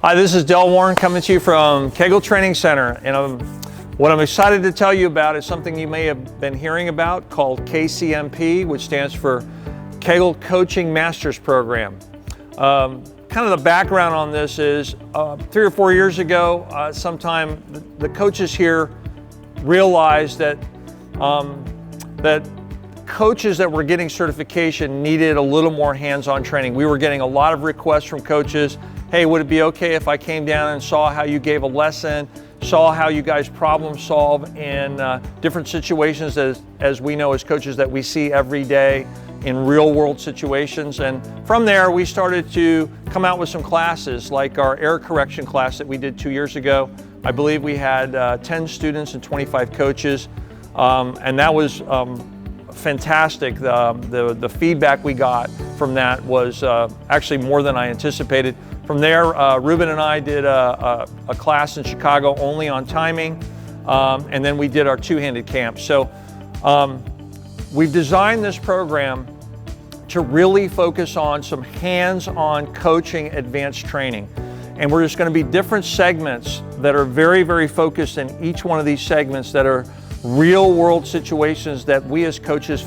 Hi, this is Del Warren coming to you from Kegel Training Center, and what I'm excited to tell you about is something you may have been hearing about called KCMP, which stands for Kegel Coaching Masters Program. Kind of the background on this is 3 or 4 years ago, sometime the coaches here realized that coaches that were getting certification needed a little more hands-on training. We were getting a lot of requests from coaches. Hey, would it be okay if I came down and saw how you gave a lesson, saw how you guys problem solve in different situations as we know as coaches that we see every day in real world situations. And from there, we started to come out with some classes like our error correction class that we did 2 years ago. I believe we had 10 students and 25 coaches, and that was fantastic. The feedback we got from that was actually more than I anticipated. From there, Ruben and I did a class in Chicago only on timing, and then we did our two-handed camp. So we've designed this program to really focus on some hands-on coaching advanced training. And we're just going to be different segments that are very, very focused in each one of these segments that are real-world situations that we as coaches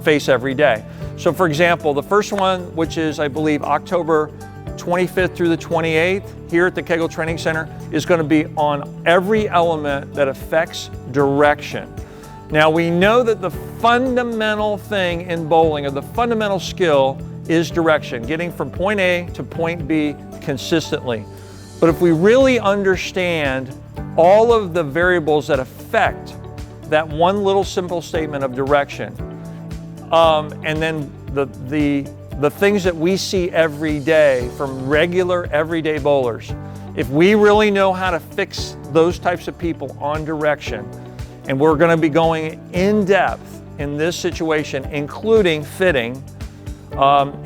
face every day. So for example, the first one, which is I believe October 25th through the 28th here at the Kegel Training Center, is going to be on every element that affects direction. Now we know that the fundamental thing in bowling, or the fundamental skill, is direction, getting from point A to point B consistently. But if we really understand all of the variables that affect that one little simple statement of direction, and then the things that we see every day from regular everyday bowlers, if we really know how to fix those types of people on direction, and we're going to be going in depth in this situation, including fitting,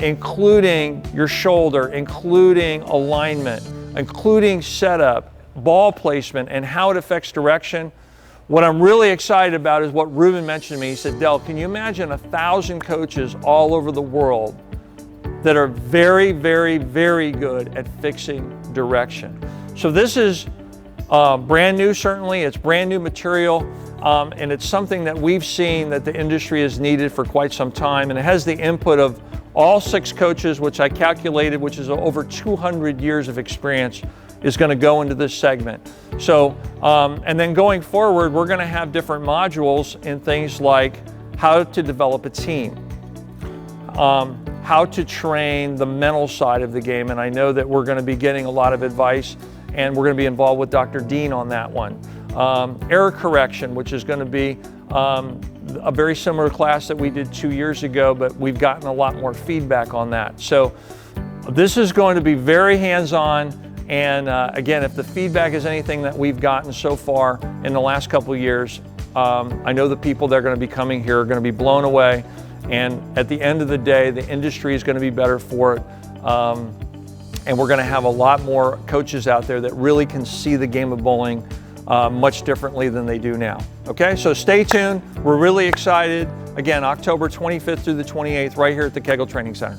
including your shoulder, including alignment, including setup, ball placement, and how it affects direction. What I'm really excited about is what Ruben mentioned to me. He said, Del, can you imagine 1,000 coaches all over the world that are very, very, very good at fixing direction? So this is brand new, certainly. It's brand new material, and it's something that we've seen that the industry has needed for quite some time, and it has the input of all 6 coaches, which I calculated, which is over 200 years of experience, is going to go into this segment. So, and then going forward, we're going to have different modules in things like how to develop a team, how to train the mental side of the game, and I know that we're going to be getting a lot of advice, and we're going to be involved with Dr. Dean on that one. Error correction, which is going to be a very similar class that we did 2 years ago, but we've gotten a lot more feedback on that. So this is going to be very hands-on. And again, if the feedback is anything that we've gotten so far in the last couple of years, I know the people that are going to be coming here are going to be blown away. And at the end of the day, the industry is going to be better for it. And we're going to have a lot more coaches out there that really can see the game of bowling much differently than they do now. Okay, so stay tuned. We're really excited. Again, October 25th through the 28th, right here at the Kegel Training Center.